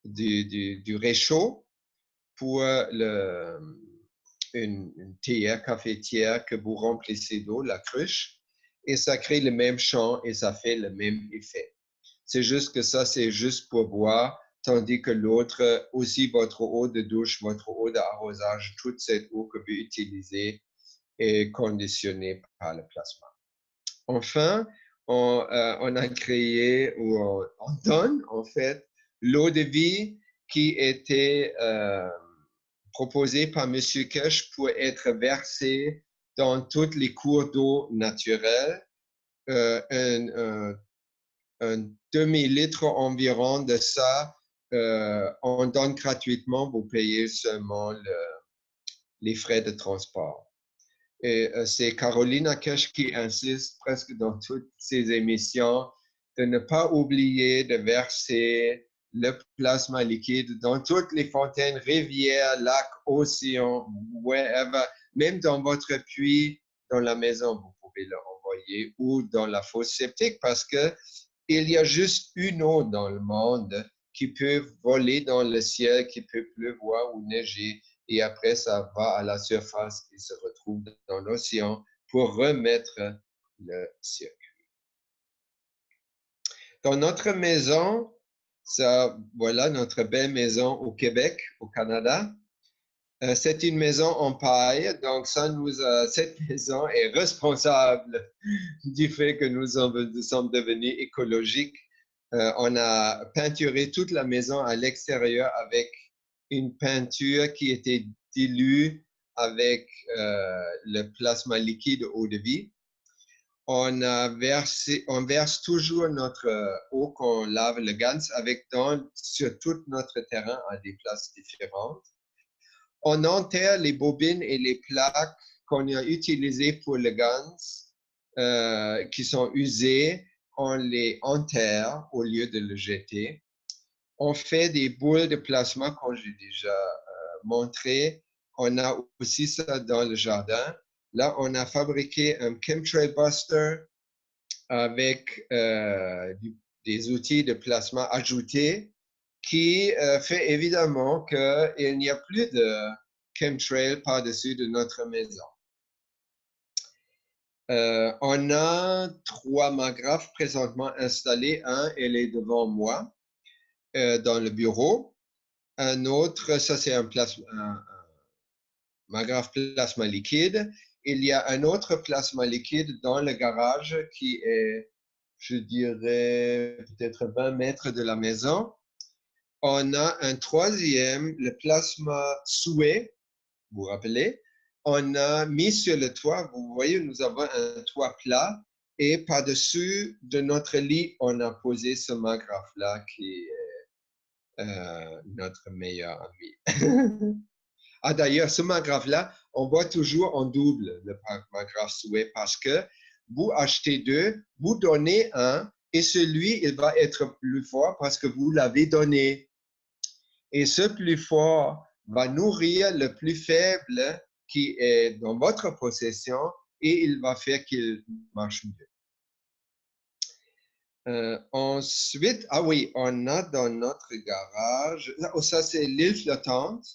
du réchaud pour une théière, cafetière que vous remplissez d'eau, la cruche, et ça crée le même champ et ça fait le même effet. C'est juste que ça, c'est juste pour boire, tandis que l'autre, aussi votre eau de douche, votre eau d'arrosage, toute cette eau que vous utilisez est conditionnée par le plasma. Enfin, on a créé, ou on donne en fait, l'eau de vie qui était proposée par M. Kirsch pour être versée dans toutes les cours d'eau naturels. Un demi-litre environ de ça, on donne gratuitement, vous payez seulement les frais de transport. Et c'est Carolina Kirsch qui insiste presque dans toutes ses émissions de ne pas oublier de verser le plasma liquide dans toutes les fontaines, rivières, lacs, océans, wherever, même dans votre puits, dans la maison, vous pouvez le envoyer ou dans la fosse septique parce que il y a juste une eau dans le monde qui peut voler dans le ciel, qui peut pleuvoir ou neiger, et après ça va à la surface et se retrouve dans l'océan pour remettre le circuit. Dans notre maison, ça, voilà notre belle maison au Québec, au Canada. C'est une maison en paille, donc cette maison est responsable du fait que nous sommes devenus écologiques. On a peinturé toute la maison à l'extérieur avec une peinture qui était dilue avec le plasma liquide eau de vie. On verse toujours notre eau qu'on lave le GANS sur tout notre terrain à des places différentes. On enterre les bobines et les plaques qu'on a utilisées pour le GANS qui sont usées, on les enterre au lieu de le jeter. On fait des boules de plasma, comme j'ai déjà montré. On a aussi ça dans le jardin. Là, on a fabriqué un chemtrail buster avec des outils de plasma ajoutés qui fait évidemment qu'il n'y a plus de chemtrail par-dessus de notre maison. On a 3 magraphes présentement installés. Un, elle est devant moi dans le bureau. Un autre, ça c'est un magraphe plasma liquide. Il y a un autre plasma liquide dans le garage qui est, je dirais, peut-être 20 mètres de la maison. On a un troisième, le plasma souhait, vous vous rappelez. On a mis sur le toit, vous voyez, nous avons un toit plat et par-dessus de notre lit, on a posé ce magraphe-là qui est notre meilleur ami. Ah, d'ailleurs, ce magraphe-là, on voit toujours en double le magraphe souhait parce que vous achetez 2, vous donnez un et celui, il va être plus fort parce que vous l'avez donné. Et ce plus fort va nourrir le plus faible qui est dans votre possession et il va faire qu'il marche mieux. Ensuite, ah oui, on a dans notre garage, ça c'est l'île flottante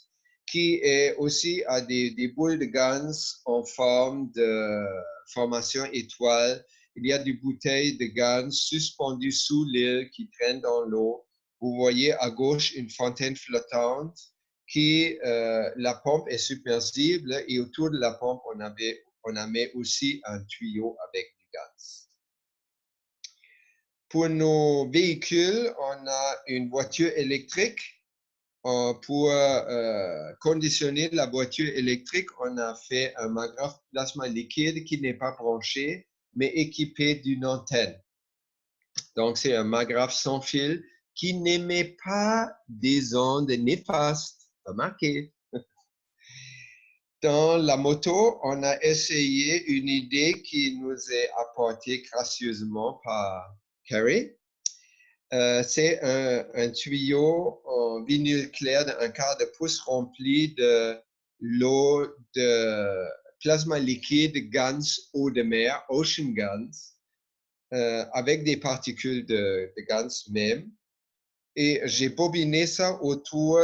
qui est aussi à des boules de GANS en forme de formation étoile. Il y a des bouteilles de GANS suspendues sous l'île qui traînent dans l'eau. Vous voyez à gauche une fontaine flottante qui, la pompe est submersible et autour de la pompe, on a mis aussi un tuyau avec du GANS. Pour nos véhicules, on a une voiture électrique. Pour conditionner la voiture électrique, on a fait un magraphe plasma liquide qui n'est pas branché, mais équipé d'une antenne. Donc, c'est un magraphe sans fil qui n'émet pas des ondes néfastes. Remarquez. Dans la moto, on a essayé une idée qui nous est apportée gracieusement par Carrie. C'est un tuyau en vinyle clair d'un quart de pouce rempli de l'eau de plasma liquide GANS eau de mer, Ocean GANS, avec des particules de GANS même. Et j'ai bobiné ça autour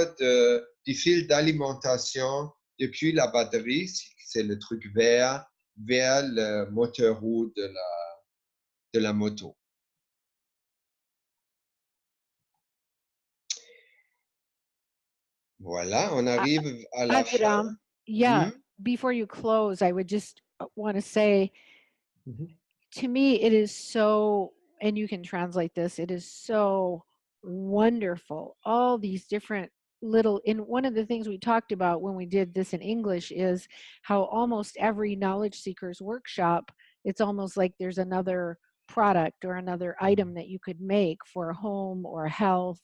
du fil d'alimentation depuis la batterie, c'est le truc vert, vers le moteur roue de la moto. Voilà, on arrive à la fin. Aviram, yeah, Hmm? before you close, I would just want to say, Mhm. to me, it is so, and you can translate this, it is so wonderful. All these different little, and one of the things we talked about when we did this in English is how almost every knowledge seekers workshop, it's almost like there's another product or another item that you could make for home or health,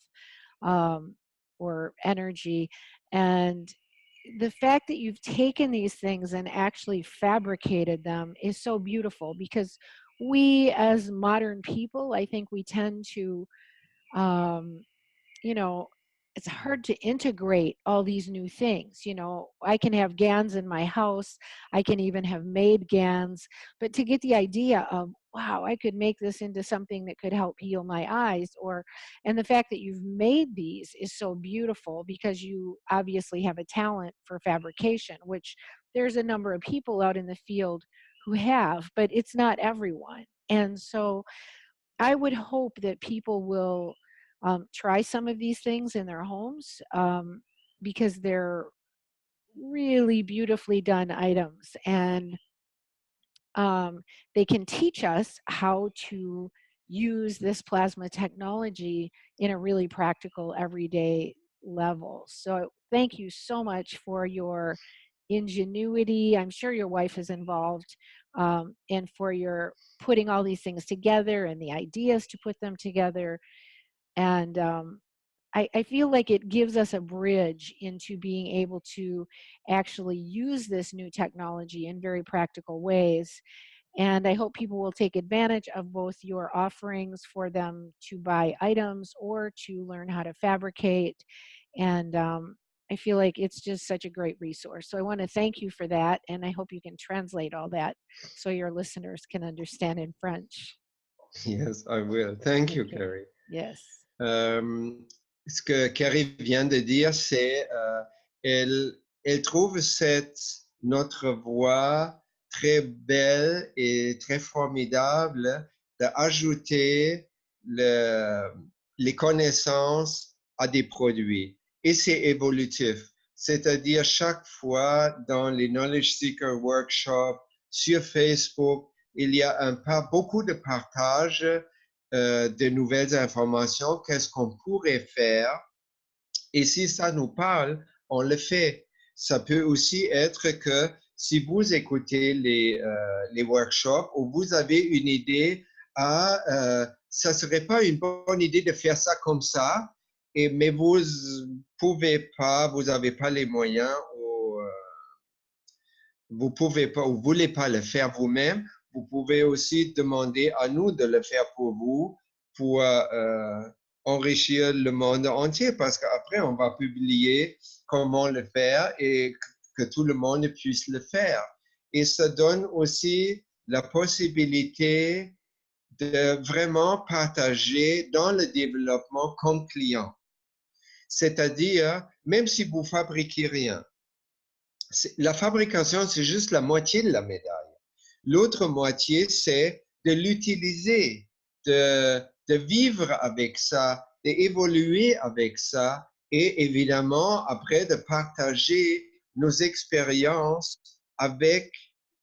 um, or energy. And the fact that you've taken these things and actually fabricated them is so beautiful, because we as modern people, I think we tend to, um, you know, it's hard to integrate all these new things. You know, I can have GANs in my house, I can even have made GANs, but to get the idea of, wow, I could make this into something that could help heal my eyes, or, and the fact that you've made these is so beautiful, because you obviously have a talent for fabrication, which there's a number of people out in the field who have, but it's not everyone. And so I would hope that people will try some of these things in their homes, because they're really beautifully done items, and they can teach us how to use this plasma technology in a really practical, everyday level. So thank you so much for your ingenuity. I'm sure your wife is involved, and for your putting all these things together and the ideas to put them together. And I feel like it gives us a bridge into being able to actually use this new technology in very practical ways. And I hope people will take advantage of both your offerings for them to buy items or to learn how to fabricate. And I feel like it's just such a great resource. So I want to thank you for that. And I hope you can translate all that so your listeners can understand in French. Yes, I will. Thank you, Okay. Carrie. Yes. Ce que Carrie vient de dire, c'est elle trouve notre voix très belle et très formidable d'ajouter les connaissances à des produits. Et c'est évolutif. C'est-à-dire, chaque fois dans les Knowledge Seeker Workshops sur Facebook, il y a beaucoup de partage de nouvelles informations, qu'est-ce qu'on pourrait faire. Et si ça nous parle, on le fait. Ça peut aussi être que si vous écoutez les workshops ou vous avez une idée, ça ne serait pas une bonne idée de faire ça comme ça, mais vous pouvez pas, vous n'avez pas les moyens ou vous pouvez pas ou voulez pas le faire vous-même, vous pouvez aussi demander à nous de le faire pour vous, pour enrichir le monde entier, parce qu'après, on va publier comment le faire et que tout le monde puisse le faire. Et ça donne aussi la possibilité de vraiment partager dans le développement comme client. C'est-à-dire, même si vous fabriquez rien, la fabrication, c'est juste la moitié de la médaille. L'autre moitié, c'est de l'utiliser, de vivre avec ça, d'évoluer avec ça et évidemment, après, de partager nos expériences avec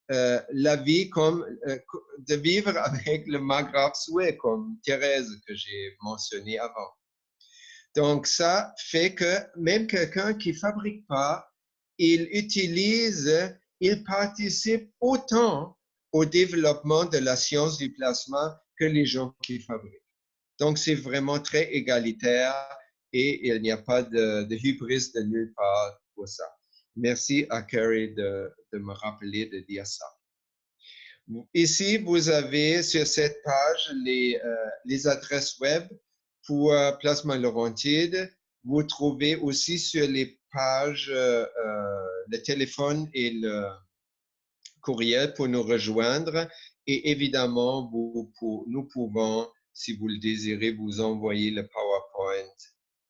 la vie, de vivre avec le Maghreb souhait, comme Thérèse que j'ai mentionné avant. Donc, ça fait que même quelqu'un qui ne fabrique pas, il participe autant au développement de la science du plasma que les gens qui fabriquent. Donc, c'est vraiment très égalitaire et il n'y a pas de hubris de nulle part pour ça. Merci à Carrie de me rappeler de dire ça. Ici, vous avez sur cette page les adresses web pour Plasma Laurentide. Vous trouvez aussi sur les pages le téléphone et le courriel pour nous rejoindre. Et évidemment, nous pouvons, si vous le désirez, vous envoyer le PowerPoint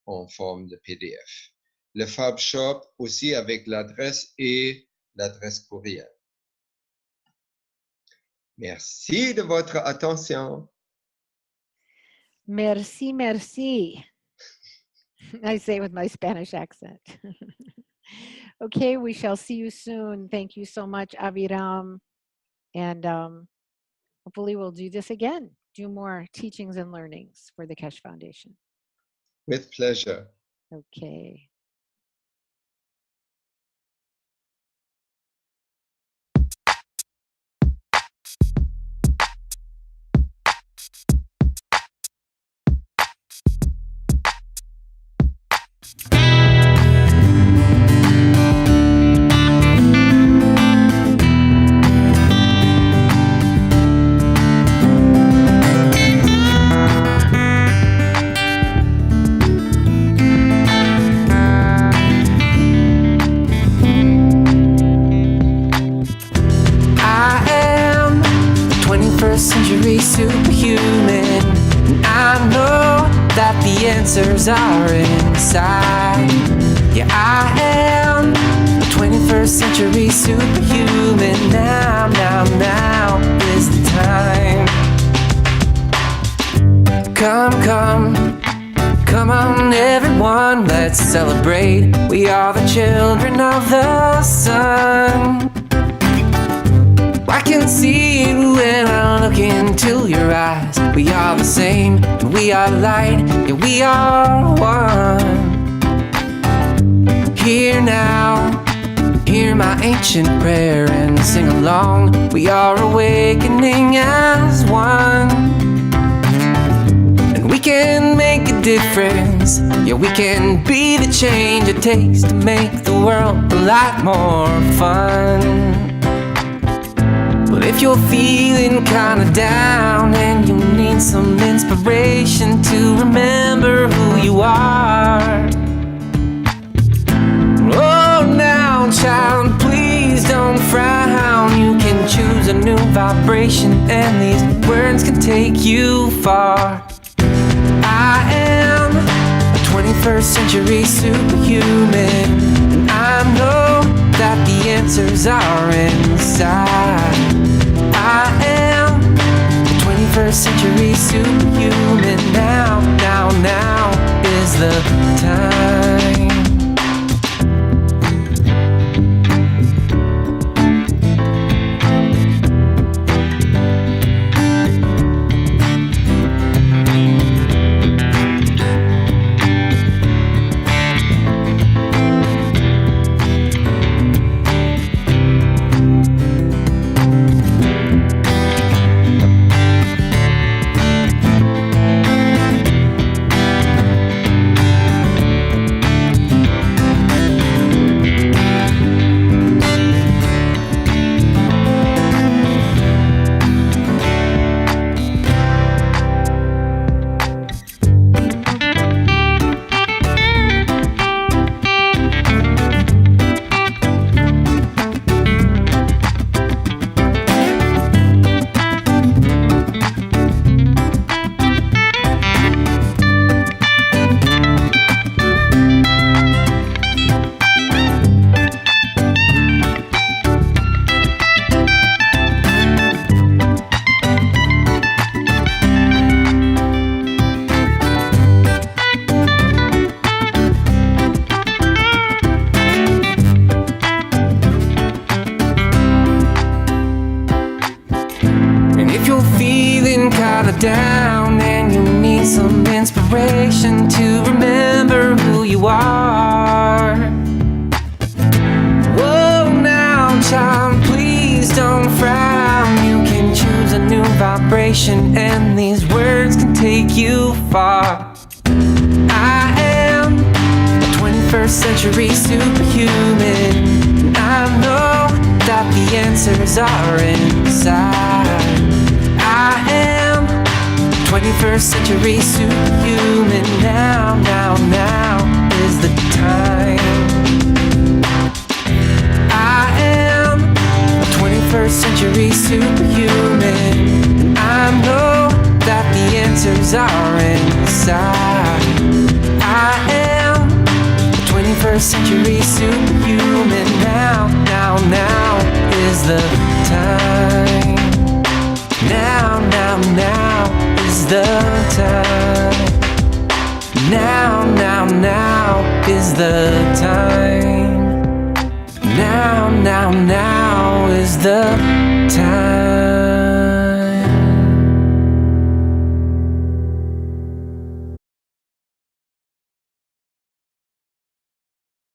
en forme de PDF. Le Fab Shop aussi avec l'adresse et l'adresse courriel. Merci de votre attention. Merci, merci. I say it with my Spanish accent. Okay, we shall see you soon. Thank you so much, Aviram. And hopefully we'll do this again, do more teachings and learnings for the Keshe Foundation. With pleasure. Okay. Century superhuman, and I know that the answers are inside. Yeah, I am a 21st century superhuman. Now is the time. Come on everyone, let's celebrate. We are the children of the sun. I can see it when I look into your eyes. We are the same, and we are light, yeah, we are one. Hear now, hear my ancient prayer and sing along. We are awakening as one. And we can make a difference, yeah, we can be the change it takes to make the world a lot more fun. But if you're feeling kinda down and you need some inspiration to remember who you are, oh now child, please don't frown. You can choose a new vibration and these words can take you far. I am a 21st century superhuman, and I know that the answers are inside. I am a 21st century superhuman. Now is the time. Down and you need some inspiration to remember who you are. Whoa now child, please don't frown. You can choose a new vibration and these words can take you far. I am a 21st century superhuman, and I know that the answers are inside. I am 21st century superhuman. Now, now, now is the time. I am a 21st century superhuman. I know that the answers are inside. I am a 21st century superhuman. Now, now, now is the time. Now, now, now is the time. Now, now, now is the time. Now, now, now is the